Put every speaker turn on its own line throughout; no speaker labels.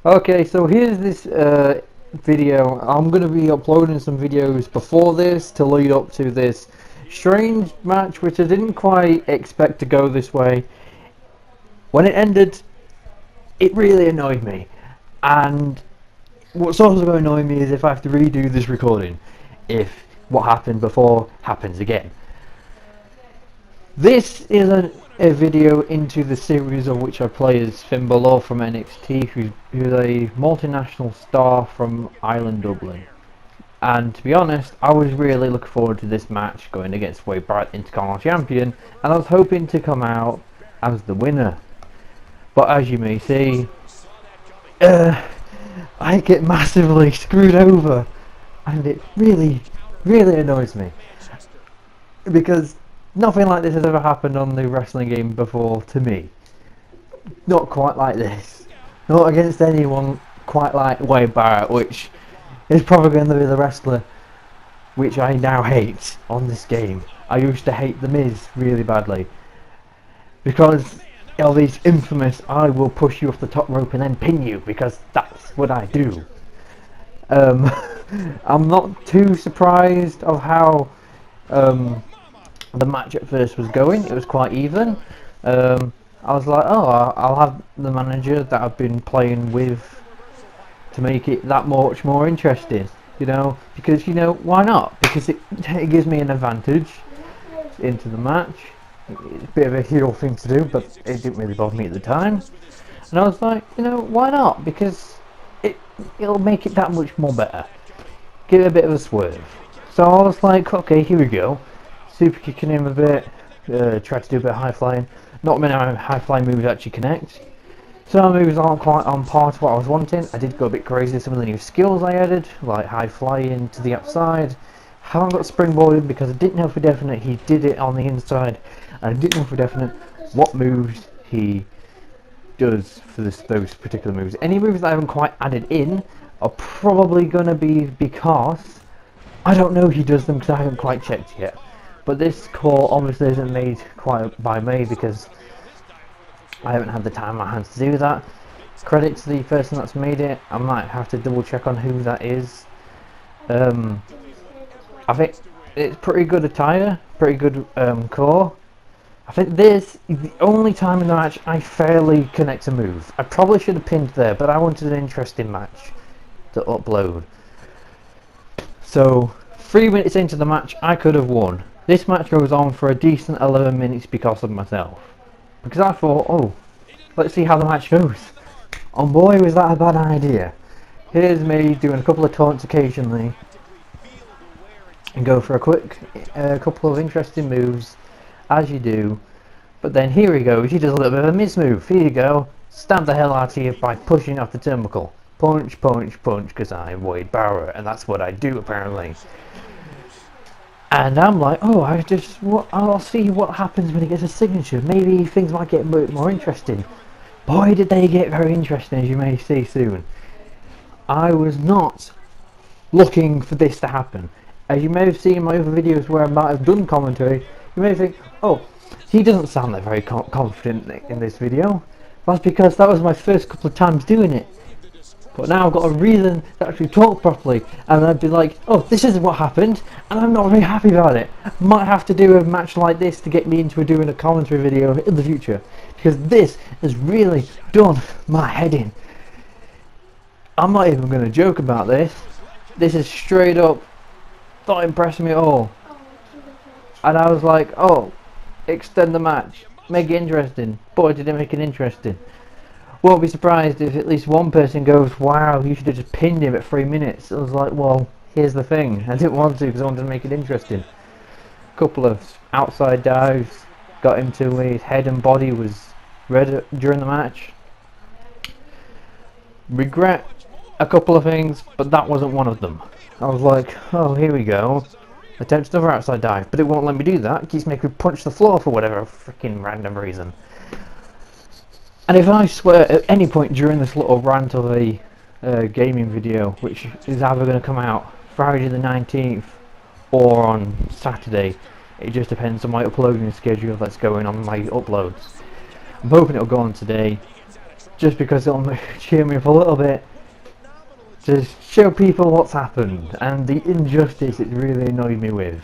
Okay, so here's this video. I'm going to be uploading some videos before this to lead up to this strange match, which I didn't quite expect to go this way. When it ended, it really annoyed me. And what's also going to annoy me is if I have to redo this recording, if what happened before happens again. This is a video into the series of which I play as Balor from NXT, who's a multinational star from Ireland, Dublin. And to be honest, I was really looking forward to this match going against Wade Barrett, Intercontinental Champion, and I was hoping to come out as the winner. But as you may see, I get massively screwed over, and it really annoys me. Because nothing like this has ever happened on the wrestling game before to me. Not quite like this. Not against anyone quite like Wade Barrett, which is probably going to be the wrestler which I now hate on this game. I used to hate The Miz really badly. Because of his infamous, I will push you off the top rope and then pin you, because that's what I do. I'm not too surprised of how the match at first was going. It was quite even. I was like, oh, I'll have the manager that I've been playing with to make it that much more interesting, you know, because, you know, why not? Because it gives me an advantage into the match. It's a bit of a heel thing to do, but it didn't really bother me at the time. And I was like, you know, why not? Because it'll make it that much more better. Give it a bit of a swerve. So I was like, okay, here we go. Super kicking him a bit, try to do a bit of high flying. Not many high flying moves actually connect. Some moves aren't quite on par to what I was wanting. I did go a bit crazy with some of the new skills I added, like high flying to the outside. Haven't got springboarded because I didn't know for definite he did it on the inside, and I didn't know for definite what moves he does for those particular moves. Any moves that I haven't quite added in are probably going to be because I don't know he does them because I haven't quite checked yet. But this call obviously isn't made quite by me because I haven't had the time on my hands to do that. Credit to the person that's made it. I might have to double check on who that is. I think it's pretty good attire, pretty good core. I think this is the only time in the match I fairly connect a move. I probably should have pinned there, but I wanted an interesting match to upload. So 3 minutes into the match I could have won. This match goes on for a decent 11 minutes because of myself. Because I thought, oh, let's see how the match goes. Oh boy, was that a bad idea. Here's me doing a couple of taunts occasionally. And go for a quick couple of interesting moves, as you do. But then here he goes, he does a little bit of a Miz move. Here you go, stab the hell out of you by pushing off the turnbuckle. Punch, punch, punch, because I'm Wade Barrett, and that's what I do apparently. And I'm like, oh, I'll see what happens when he gets a signature. Maybe things might get a bit more interesting. Boy, did they get very interesting, as you may see soon. I was not looking for this to happen. As you may have seen in my other videos where I might have done commentary, you may think, oh, he doesn't sound that very confident in this video. That's because that was my first couple of times doing it. But now I've got a reason to actually talk properly, and I'd be like, oh, this is what happened, and I'm not very happy about it. Might have to do a match like this to get me into doing a commentary video in the future, because this has really done my head in. I'm not even going to joke about this. This is straight up not impressing me at all. And I was like, oh, extend the match, make it interesting. Boy, did it make it interesting. Won't be surprised if at least one person goes, wow, you should have just pinned him at 3 minutes. I was like, well, here's the thing. I didn't want to because I wanted to make it interesting. Couple of outside dives, got him to where his head and body was red during the match. Regret a couple of things, but that wasn't one of them. I was like, oh, here we go. Attempt another outside dive, but it won't let me do that. It keeps making me punch the floor for whatever freaking random reason. And if I swear at any point during this little rant of a gaming video, which is either going to come out Friday the 19th or on Saturday, it just depends on my uploading schedule that's going on my uploads. I'm hoping it'll go on today. just because it'll cheer me up a little bit, to show people what's happened and the injustice it really annoyed me with.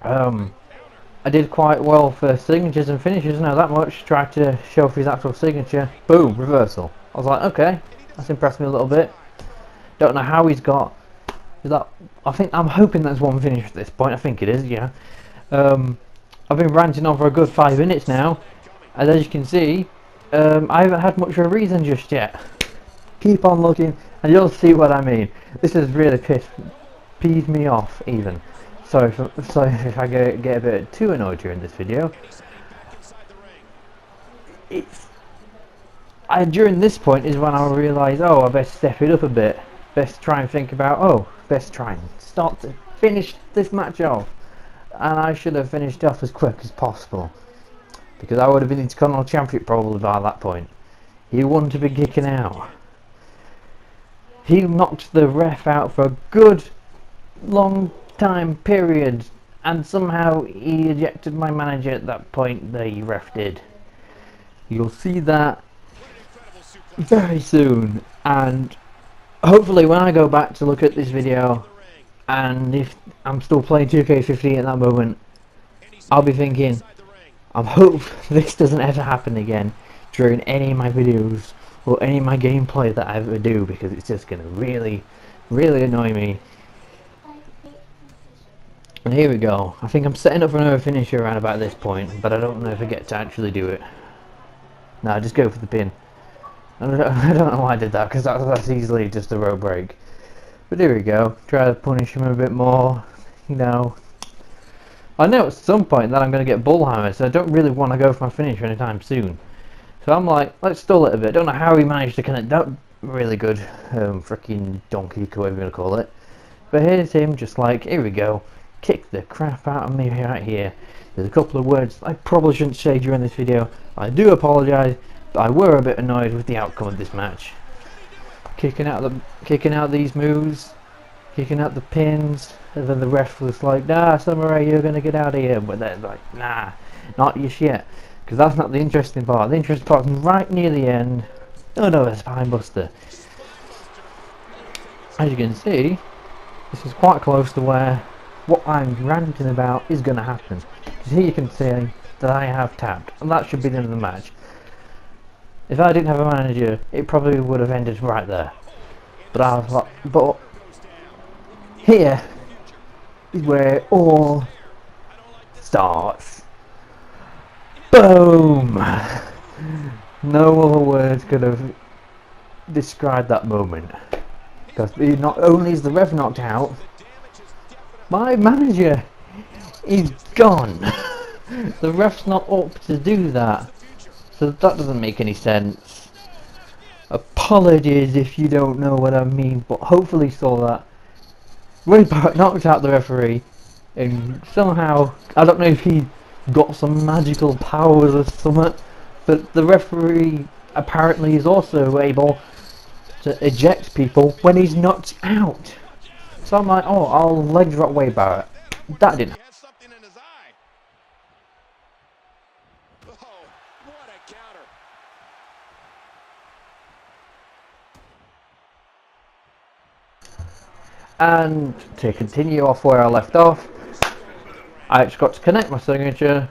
I did quite well for signatures and finishes, know that much. Tried to show off his actual signature. Boom, reversal. I was like, okay, that's impressed me a little bit. Don't know how he's got. Is that? I'm hoping that's one finish at this point. I think it is. Yeah. I've been ranting on for a good 5 minutes now, and as you can see, I haven't had much of a reason just yet. Keep on looking, and you'll see what I mean. This has really peeved me off even. Sorry if I get a bit too annoyed during this video. During this point is when I realise, oh, I best step it up a bit. Best try and think about, oh, best try and start to finish this match off. And I should have finished off as quick as possible, because I would have been Intercontinental Champion probably by that point. He wouldn't have been kicking out. He knocked the ref out for a good long time period, and somehow he ejected my manager at that point. The ref did. You'll see that very soon, and hopefully when I go back to look at this video, and if I'm still playing 2K15 at that moment, I'll be thinking, I hope this doesn't ever happen again during any of my videos or any of my gameplay that I ever do, because it's just going to really annoy me. And here we go. I think I'm setting up for another finisher around about this point, but I don't know if I get to actually do it. No, just go for the pin. I don't know why I did that, because that's easily just a rope break. But here we go. Try to punish him a bit more. You know, I know at some point that I'm going to get bullhammered, so I don't really want to go for my finisher anytime soon. So I'm like, let's stall it a bit. Don't know how he managed to connect that really good freaking donkey, whatever you want to call it. But here's him, just like, here we go. Kick the crap out of me right here. There's a couple of words I probably shouldn't say during this video. I do apologise, but I were a bit annoyed with the outcome of this match. Kicking out these moves, kicking out the pins, and then the ref was like, nah, Samurai, you're gonna get out of here. But they're like, nah, not just yet, because that's not the interesting part. The interesting part is right near the end. Oh no, it's Spine Buster. As you can see, this is quite close to where what I'm ranting about is going to happen. Because here you can see that I have tapped, and that should be the end of the match. If I didn't have a manager, it probably would have ended right there. But I was like, but here is where it all starts. Boom! No other words could have described that moment. Because not only is the ref knocked out, my manager is gone. The ref's not up to do that, so that doesn't make any sense. Apologies if you don't know what I mean, but hopefully you saw that. Wayback knocked out the referee, and somehow, I don't know if he got some magical powers or something, but the referee apparently is also able to eject people when he's knocked out. So I'm like, oh, I'll leg drop Wayback. That didn't. And to continue off where I left off, I just got to connect my signature.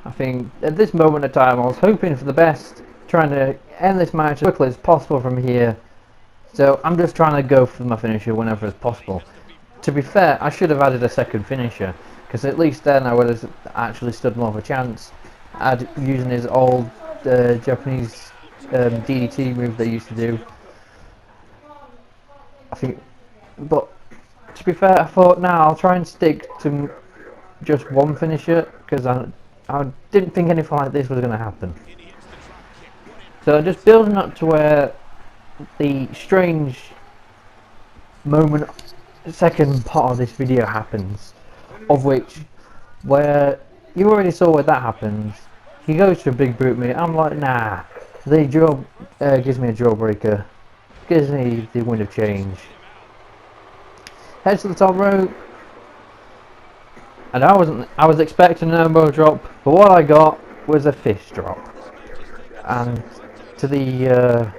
I think at this moment of time I was hoping for the best, trying to end this match as quickly as possible from here. So I'm just trying to go for my finisher whenever it's possible. To be fair, I should have added a second finisher, because at least then I would have actually stood more of a chance at using his old Japanese DDT move they used to do. I think, but to be fair, I thought, now I'll try and stick to just one finisher, because I didn't think anything like this was going to happen. So just building up to where the strange moment, second part of this video happens, of which, where you already saw where that happens. He goes to a big brute me. I'm like, nah. The draw gives me a jawbreaker, gives me the wind of change. Heads to the top rope, and I was expecting an elbow drop, but what I got was a fist drop. And to the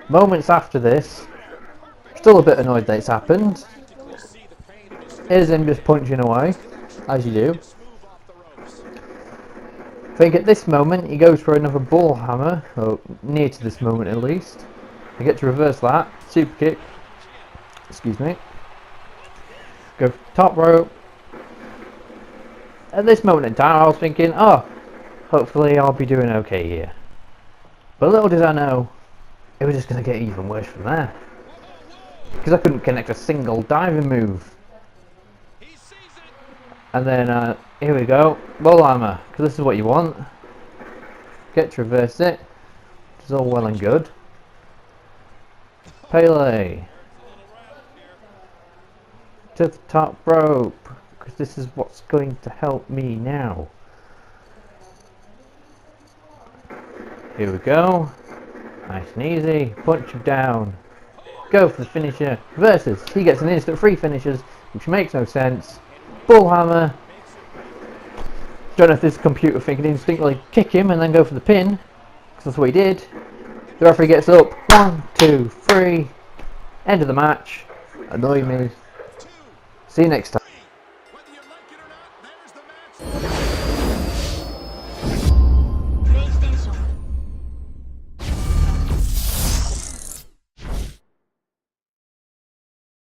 moments after this, still a bit annoyed that it's happened. Here's him just punching away, as you do. I think at this moment he goes for another ball hammer, or near to this moment at least. I get to reverse that, super kick, excuse me. Go top rope. At this moment in time I was thinking, oh, hopefully I'll be doing okay here. But little did I know, it was just going to get even worse from there. Because I couldn't connect a single diving move. And then, here we go, ball hammer, because this is what you want. Get to reverse it, which is all well and good. Pele. To the top rope, because this is what's going to help me now. Here we go. Nice and easy. Punch him down. Go for the finisher. Versus. He gets an instant free finishers, which makes no sense. Bull hammer. Don't know if this computer thing can instinctively kick him and then go for the pin, because that's what he did. The referee gets up. 1, 2, 3. End of the match. Annoy me. See you next time.